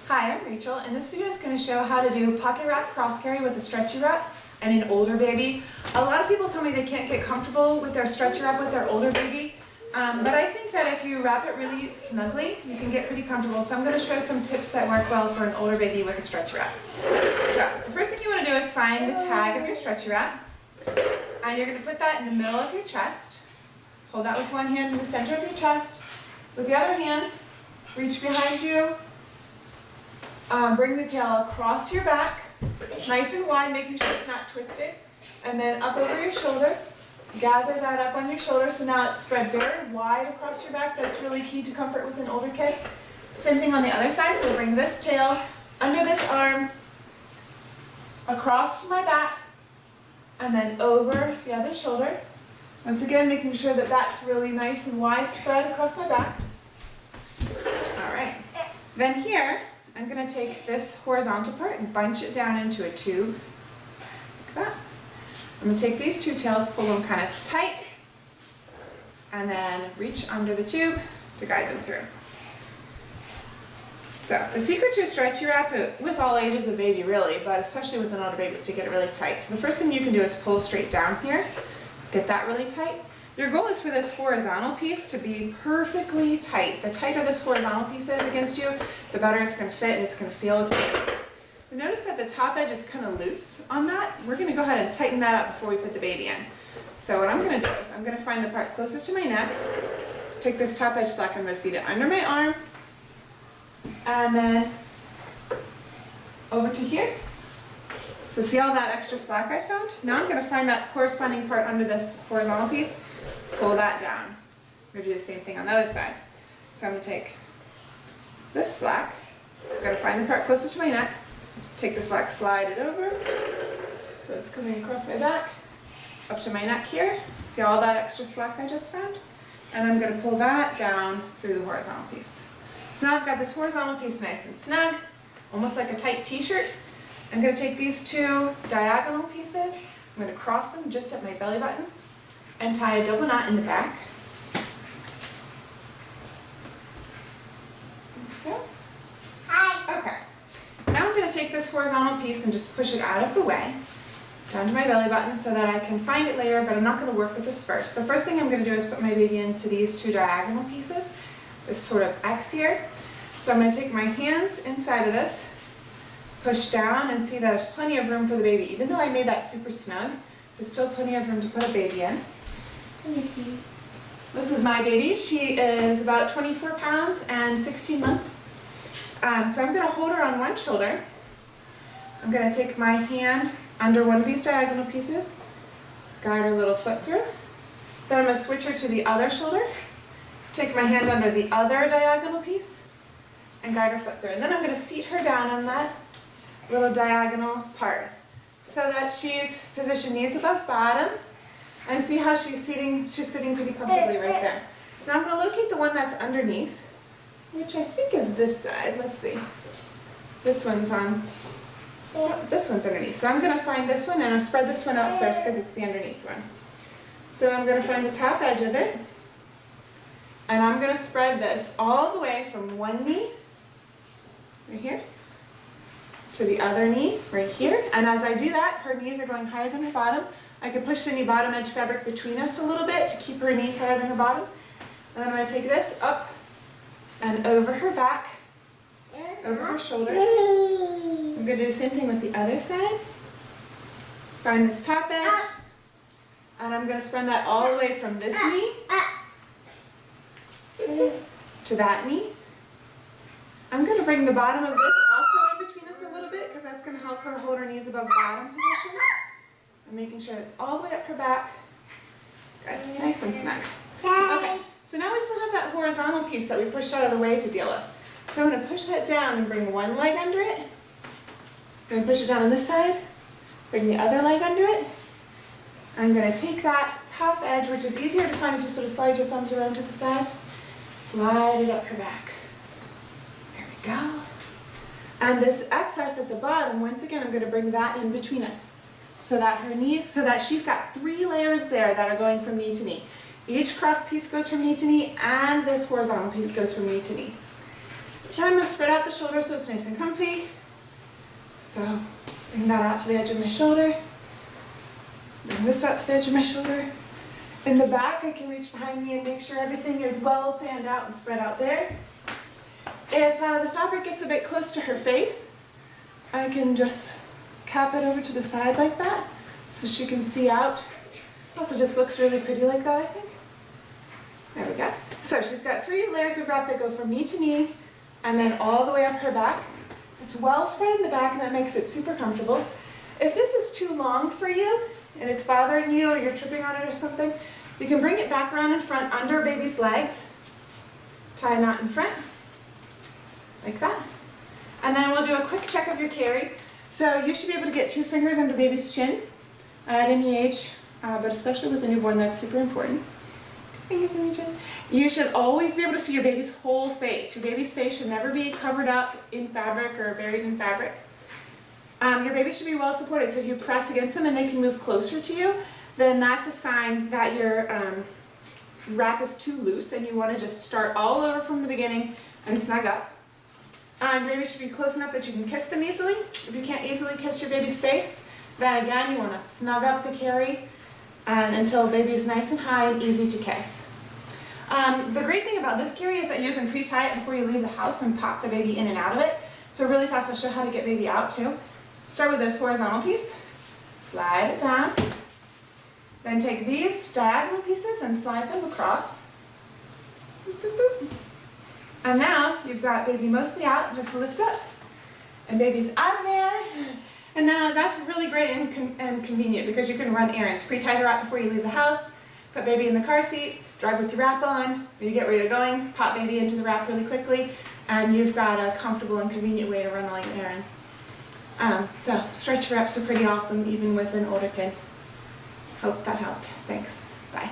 Hi, I'm Rachel, and this video is going to show how to do pocket wrap cross carry with a stretchy wrap and an older baby. A lot of people tell me they can't get comfortable with their stretchy wrap with their older baby, but I think that if you wrap it really snugly, you can get pretty comfortable. So I'm going to show some tips that work well for an older baby with a stretchy wrap. So the first thing you want to do is find the tag of your stretchy wrap, and you're going to put that in the middle of your chest. Hold that with one hand in the center of your chest. With the other hand, reach behind you. Bring the tail across your back, nice and wide, making sure it's not twisted, and then up over your shoulder. Gather that up on your shoulder, so now it's spread very wide across your back. That's really key to comfort with an older kid. Same thing on the other side, so bring this tail under this arm, across my back, and then over the other shoulder. Once again, making sure that that's really nice and wide spread across my back. All right. Then here, I'm going to take this horizontal part and bunch it down into a tube, like that. I'm going to take these two tails, pull them kind of tight, and then reach under the tube to guide them through. So the secret to a stretchy wrap, with all ages of baby really, but especially with an older baby, is to get it really tight. So the first thing you can do is pull straight down here. Just get that really tight. Your goal is for this horizontal piece to be perfectly tight. The tighter this horizontal piece is against you, the better it's going to fit and it's going to feel with you. Notice that the top edge is kind of loose on that. We're going to go ahead and tighten that up before we put the baby in. So what I'm going to do is I'm going to find the part closest to my neck, take this top edge slack, I'm going to feed it under my arm, and then over to here. So see all that extra slack I found? Now I'm going to find that corresponding part under this horizontal piece, pull that down. I'm going to do the same thing on the other side. So I'm going to take this slack, I'm going to find the part closest to my neck, take the slack, slide it over, so it's coming across my back, up to my neck here. See all that extra slack I just found? And I'm going to pull that down through the horizontal piece. So now I've got this horizontal piece nice and snug, almost like a tight t-shirt. I'm going to take these two diagonal pieces, I'm going to cross them just at my belly button and tie a double knot in the back. Okay. Now I'm going to take this horizontal piece and just push it out of the way, down to my belly button so that I can find it later, but I'm not going to work with this first. The first thing I'm going to do is put my baby into these two diagonal pieces, this sort of X here. So I'm going to take my hands inside of this, push down, and see that there's plenty of room for the baby. Even though I made that super snug, there's still plenty of room to put a baby in. Let me see. This is my baby. She is about 24 pounds and 16 months. So I'm going to hold her on one shoulder. I'm going to take my hand under one of these diagonal pieces, guide her little foot through. Then I'm going to switch her to the other shoulder, take my hand under the other diagonal piece, and guide her foot through. And then I'm going to seat her down on that little diagonal part so that she's positioned knees above bottom, and see how she's sitting pretty comfortably right there. Now I'm going to locate the one that's underneath, which I think is this side. Let's see. This one's on, this one's underneath. So I'm going to find this one and I'll spread this one out first because it's the underneath one. So I'm going to find the top edge of it, and I'm going to spread this all the way from one knee, right here, to the other knee, right here. And as I do that, her knees are going higher than her bottom. I could push any bottom edge fabric between us a little bit to keep her knees higher than her bottom. And then I'm going to take this up and over her back, over her shoulder. I'm going to do the same thing with the other side. Find this top edge, and I'm going to spread that all the way from this knee to that knee. I'm going to bring the bottom of this also in between us a little bit because that's going to help her hold her knees above bottom position. I'm making sure it's all the way up her back. Good, nice and snug. Okay, so now we still have that horizontal piece that we pushed out of the way to deal with. So I'm going to push that down and bring one leg under it. I'm going to push it down on this side, bring the other leg under it. I'm going to take that top edge, which is easier to find if you sort of slide your thumbs around to the side, slide it up her back. There we go. And this excess at the bottom, once again, I'm going to bring that in between us so that her knees, so that she's got 3 layers there that are going from knee to knee. Each cross piece goes from knee to knee, and this horizontal piece goes from knee to knee. Then I'm going to spread out the shoulder so it's nice and comfy. So bring that out to the edge of my shoulder. Bring this out to the edge of my shoulder. In the back, I can reach behind me and make sure everything is well fanned out and spread out there. If the fabric gets a bit close to her face, I can just cap it over to the side like that so she can see out. Also just looks really pretty like that, I think. There we go. So she's got 3 layers of wrap that go from knee to knee and then all the way up her back. It's well spread in the back and that makes it super comfortable. If this is too long for you and it's bothering you or you're tripping on it or something, you can bring it back around in front under baby's legs, tie a knot in front, like that. And then we'll do a quick check of your carry. So you should be able to get 2 fingers under baby's chin at any age, but especially with a newborn, that's super important. Fingers in the chin. You should always be able to see your baby's whole face. Your baby's face should never be covered up in fabric or buried in fabric. Your baby should be well supported, so if you press against them and they can move closer to you, then that's a sign that your wrap is too loose and you want to just start all over from the beginning and snug up. Your baby should be close enough that you can kiss them easily. If you can't easily kiss your baby's face, then again you want to snug up the carry until baby is nice and high and easy to kiss. The great thing about this carry is that you can pre-tie it before you leave the house and pop the baby in and out of it. So really fast, I'll show how to get baby out too. Start with this horizontal piece, slide it down, then take these diagonal pieces and slide them across. Boop, boop, boop. And now you've got baby mostly out, just lift up, and baby's out of there. And now that's really great and convenient because you can run errands. Pre-tie the wrap before you leave the house, put baby in the car seat, drive with your wrap on, when you get where you're going, pop baby into the wrap really quickly, and you've got a comfortable and convenient way to run all your errands. So stretch wraps are pretty awesome even with an older kid. Hope that helped. Thanks. Bye.